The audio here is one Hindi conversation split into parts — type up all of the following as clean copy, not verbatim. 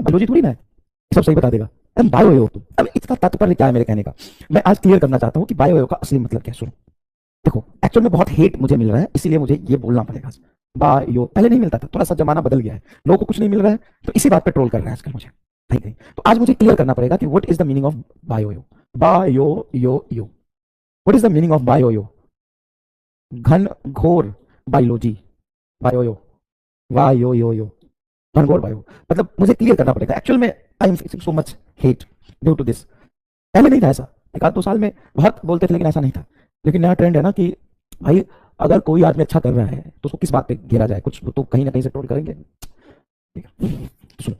बायोलॉजी थोड़ी ना है, सब सही बता देगा। तुम बायो हो तुम। अब इसका तात्पर्य क्या है मेरे कहने का, मैं आज क्लियर करना चाहता हूँ कि बायो का असली मतलब क्या है। सुनो, देखो एक्चुअल में बहुत हेट मुझे मिल रहा है, इसीलिए मुझे ये बोलना पड़ेगा। बायो पहले नहीं मिलता था, थोड़ा सा जमाना बदल गया है, लोगों को कुछ नहीं मिल रहा है तो इसी बात पे ट्रोल कर रहे हैं आजकल मुझे। ठीक है, तो आज मुझे क्लियर करना पड़ेगा कि what is the meaning of bio yo. Bio yo what is the meaning of bio yo? घन घोर बायोलॉजी, बायो यो, वायो यो, घनघोर बायो। मतलब मुझे क्लियर करना पड़ेगा एक्चुअल में। I am facing so much hate due to this. पहले नहीं था ऐसा, एक आध 2 साल में बहुत बोलते थे लेकिन ऐसा नहीं था। लेकिन नया ट्रेंड है ना कि भाई अगर कोई आदमी अच्छा कर रहा है तो उसको किस बात पे घेरा जाए, कुछ तो कहीं ना कहीं से ट्रोल करेंगे। ठीक है, तो सुनो,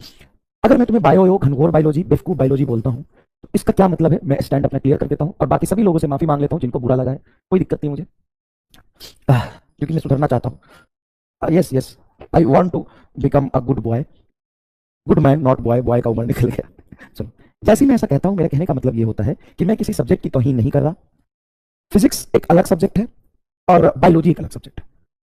अगर मैं तुम्हें बायो घनघोर बायोलॉजी बेवकूफ बायोलॉजी बोलता हूँ तो इसका क्या मतलब है, मैं स्टैंड अपना क्लियर कर देता हूँ और बाकी सभी लोगों से माफी मांग लेता हूँ जिनको बुरा लगा है। कोई दिक्कत नहीं मुझे, क्योंकि मैं सुधरना चाहता हूँ। Yes yes, I want to become a good boy, good man not boy, boy का उम्र निकल गया। चलो, जैसे ही मैं ऐसा कहता हूँ मेरे कहने का मतलब ये होता है कि मैं किसी सब्जेक्ट की तौहीन नहीं कर रहा। फिजिक्स एक अलग सब्जेक्ट है और बायोलॉजी एक अलग सब्जेक्ट है।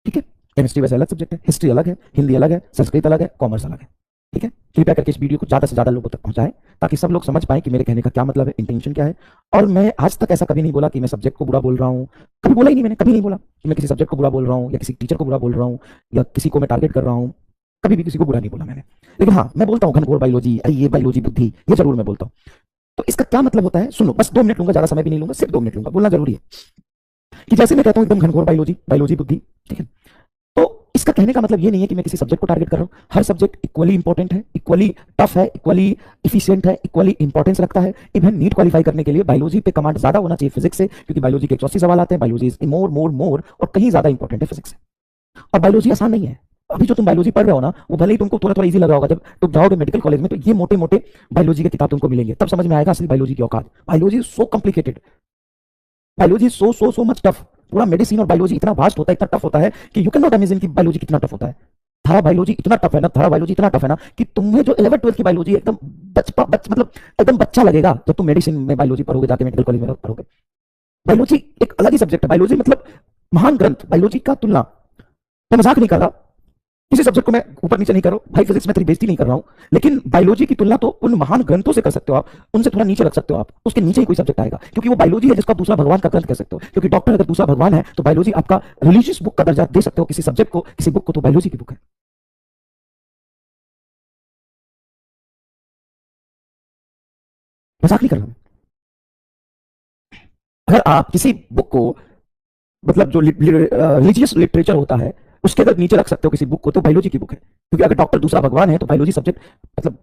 ठीक है, केमिस्ट्री वैसे अलग सब्जेक्ट है, हिस्ट्री अलग है, हिंदी अलग है, संस्कृत अलग है, कॉमर्स अलग है। ठीक है, कृपया करके इस वीडियो को ज्यादा से ज्यादा लोगों तक पहुंचाएं ताकि सब लोग समझ पाए कि मेरे कहने का क्या मतलब है, इंटेंशन क्या है। और मैं आज तक ऐसा कभी नहीं बोला कि मैं सब्जेक्ट को बुरा बोल रहा हूँ, कभी बोला ही नहीं, मैंने कभी नहीं बोला कि मैं किसी सब्जेक्ट को बुरा बोल रहा हूँ या किसी टीचर को बुरा बोल रहा हूँ या किसी को मैं टारगेट कर रहा हूँ। कभी भी किसी को बुरा नहीं बोला मैंने। लेकिन हाँ, मैं बोलता हूँ घनघोर बायोलॉजी, अरे ये बायोलॉजी बुद्धि, ये जरूर मैं बोलता हूँ। तो इसका क्या मतलब होता है सुनो, बस 2 मिनट लूंगा, ज्यादा समय भी नहीं लूंगा, सिर्फ 2 मिनट लूंगा, बोलना जरूरी है। कि जैसे मैं कहता हूँ एकदम घनघोर बायोलॉजी, बायोलॉजी बुद्धि, ठीक है, तो इसका कहने का मतलब ये नहीं है कि मैं किसी सब्जेक्ट को टारगेट कर रहा हूँ। हर सब्जेक्ट इक्वली इंपॉर्टेंट है, इक्वली टफ है, इक्वली इफिशिएंट है, इक्वली इंपॉर्टेंस रखता है। इवन नीट क्वालिफाई करने के लिए बायोलॉजी पे कमांड ज्यादा होना चाहिए फिजिक्स से, क्योंकि बायोलॉजी के 84 सवाल आते हैं। बायोलॉजी इज मोर मोर मोर और कहीं ज्यादा इंपॉर्टेंट है फिजिक्स से। और बायोलॉजी आसान नहीं है। अभी जो तुम बायोलॉजी पढ़ रहे हो ना, वो भले ही तुमको थोड़ा थोड़ा इजी लग रहा होगा, जब तुम जाओगे मेडिकल कॉलेज में तो ये मोटे मोटे बायोलॉजी के किताब तुमको मिलेंगे, तब समझ में आएगा असली बायोलॉजी की औकात। Biology so complicated, biology so सो सो मच टफ। पूरा मेडिसिन और बायोलॉजी इतना वास्ट होता है, इतना टफ होता है कि यू कैन नॉट इमेजिन कि बायोलॉजी कितना टफ होता है। थारा बायोलॉजी इतना टफ है ना, थारा बायोलॉजी इतना टफ है ना कि तुम्हें जो 11th 12th की बायोलॉजी एकदम मतलब एकदम बच्चा लगेगा जब तुम मेडिसिन में बायोलॉजी पढ़ोगे, जाके मेडिकल कॉलेज में पढ़ोगे। बायोलॉजी एक अलग ही सब्जेक्ट है। बायोलॉजी मतलब महान ग्रंथ, बायोलॉजी का तुलना, मैं मजाक नहीं कर रहा, किसी सब्जेक्ट को मैं ऊपर नीचे नहीं कर रहा हूँ भाई, फिजिक्स में तेरी बेइज्जती नहीं कर रहा हूँ, लेकिन बायोलॉजी की तुलना तो उन महान ग्रंथों से कर सकते हो आप, उनसे थोड़ा नीचे रख सकते हो आप, उसके नीचे ही कोई सब्जेक्ट आएगा, क्योंकि वो बायोलॉजी है जिसका दूसरा भगवान का ग्रंथ कह सकते हो। क्योंकि डॉक्टर अगर दूसरा भगवान है तो बायोलॉजी आपका रिलीजियस बुक का दर्जा दे सकते हो किसी सब्जेक्ट को, किसी बुक को, तो बायोलॉजी की बुक है। मजाक नहीं कर रहा हूं। अगर आप किसी बुक को, मतलब जो रिलीजियस लिटरेचर होता है, उसके अगर नीचे रख सकते हो किसी बुक को, तो बायोलॉजी की बुक है। क्योंकि अगर डॉक्टर दूसरा भगवान है तो बायोलॉजी सब्जेक्ट, मतलब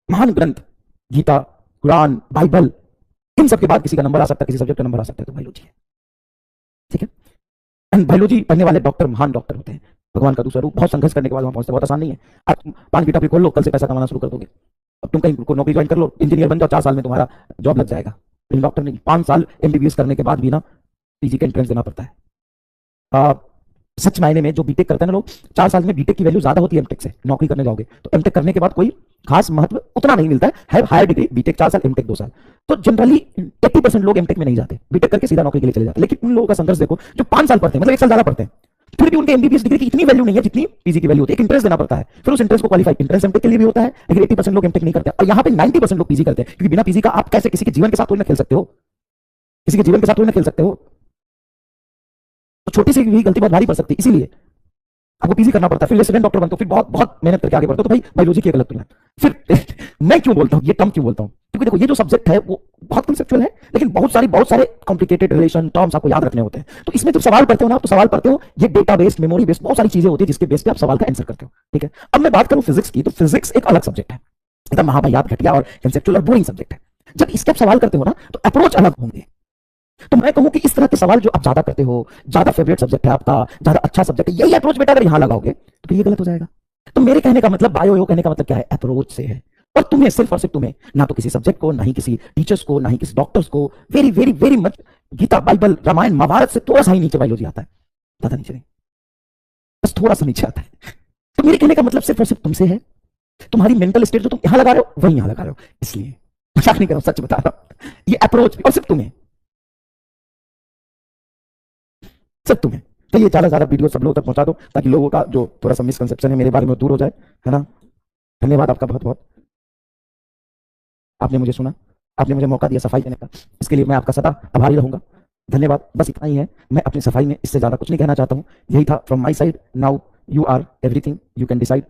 महान ग्रंथ, गीता, कुरान, बाइबल, इन सब के बाद किसी का नंबर आ सकता है, किसी सब्जेक्ट का नंबर आ सकता है, तो बायोलॉजी है। ठीक है, एंड बायोलॉजी पढ़ने वाले डॉक्टर महान डॉक्टर होते हैं, भगवान का दूसरा रूप। बहुत संघर्ष करने के बाद वहां पहुंचते, बहुत आसान नहीं है। आप 5 बीटा खोल लो, कल से पैसा कमाना शुरू कर दोगे। अब तुम कहीं को नौकरी ज्वाइन कर लो, इंजीनियर बन जाओ, 4 साल में तुम्हारा जॉब लग जाएगा। लेकिन डॉक्टर नहीं, 5 साल एमबीबीएस करने के बाद भी ना पीजी का एंट्रेंस देना पड़ता है। सच मायने में जो बीटेक करते हैं ना लोग, 4 साल में बीटेक की वैल्यू ज्यादा होती है एमटेक से। नौकरी करने जाओगे तो एमटेक करने के बाद कोई खास महत्व उतना नहीं मिलता है हायर डिग्री बीटेक 4 साल, एमटेक 2 साल। तो जनरली 80% लोग एमटेक में नहीं जाते, बीटेक करके सीधा नौकरी के लिए चले जाते। लेकिन उन लोगों का संघर्ष देखो जो 5 साल पढ़ते हैं, मतलब 1 साल ज्यादा पढ़ते हैं, फिर भी उनके एमबीबीएस डिग्री की इतनी वैल्यू नहीं है जितनी पीजी की वैल्यू होती है। एक इंट्रेंस देना पड़ता है, फिर उस इंट्रेंस को क्वालिफाई, इंट्रेंस एमटेक के लिए भी होता है, लेकिन 80% लोग एमटेक नहीं करते। और यहाँ पे 90% लोग पीजी करते हैं, क्योंकि बिना पीजी का आप कैसे किसी के जीवन के साथ थोड़ी ना खेल सकते हो, किसी के जीवन के साथ थोड़ी ना खेल सकते हो। तो छोटी सी भी गलती बहुत भारी पड़ सकती है, इसीलिए आपको पीजी करना पड़ता है। फिर रेसिडेंट डॉक्टर बनते हो, फिर बहुत बहुत मेहनत करके आगे बढ़ते हो। तो भाई बायोलॉजी की गलत तुलना। फिर मैं क्यों बोलता हूँ ये टर्म क्यों बोलता हूँ, क्योंकि देखो ये जो सब्जेक्ट है वो बहुत कंसेप्चुअल है, लेकिन बहुत सारे कॉम्प्लिकेटेड रिलेशन टर्म्स आपको याद रखने होते हैं। तो इसमें जब सवाल पढ़ते हो ना, तो सवाल पढ़ते हो ये डेटा बेस्ड, मेमोरी बेस्ड, बहुत सारी चीजें होती है जिसके बेस पे आप सवाल का आंसर करते हो। ठीक है, अब मैं बात करूं फिजिक्स की, तो फिजिक्स एक अलग सब्जेक्ट है, एकदम महाभयात घटिया और कंसेप्चुअल और बोरिंग सब्जेक्ट है। जब इसके आप सवाल करते हो ना, तो अप्रोच अलग होंगे। तो मैं कहूं कि इस तरह के सवाल जो आप ज्यादा करते हो, ज्यादा फेवरेट सब्जेक्ट है आपका, ज्यादा अच्छा सब्जेक्ट है, यही अप्रोच बेटा अगर यहां लगाओगे तो ये गलत हो जाएगा। तो मेरे कहने का मतलब, बायो कहने का मतलब क्या है, अप्रोच से है। और तुम्हें, सिर्फ और सिर्फ तुम्हें, ना तो किसी सब्जेक्ट को, ना ही किसी टीचर्स को, ना ही किसी डॉक्टर्स को, very very very much Gita, Bible, Ramayana, Mahabharata से थोड़ा सा ही नीचे बायोलॉजी आता है, ज्यादा नीचे नहीं, बस थोड़ा सा नीचे आता है। तो मेरे कहने का मतलब सिर्फ और सिर्फ तुमसे है। तुम्हारी मेंटल स्टेट जो तुम यहां लगा रहे हो वही यहां लगा रहे हो, इसलिए मजाक नहीं कर रहा हूं, सच बता रहा हूं। ये अप्रोच और सिर्फ तुम्हें, सिर्फ तुम्हें। तो ये ज्यादा ज्यादा वीडियो सब लोगों तक पहुंचा दो, ताकि लोगों का जो थोड़ा सा मिसकंसेप्शन है मेरे बारे में दूर हो जाए, है ना। धन्यवाद आपका बहुत बहुत। आपने मुझे सुना, आपने मुझे मौका दिया सफाई देने का, इसके लिए मैं आपका सदा आभारी रहूंगा। धन्यवाद। बस इतना ही है, मैं अपनी सफाई में इससे ज्यादा कुछ नहीं कहना चाहता हूँ। यही था from my side. Now you are everything, you can decide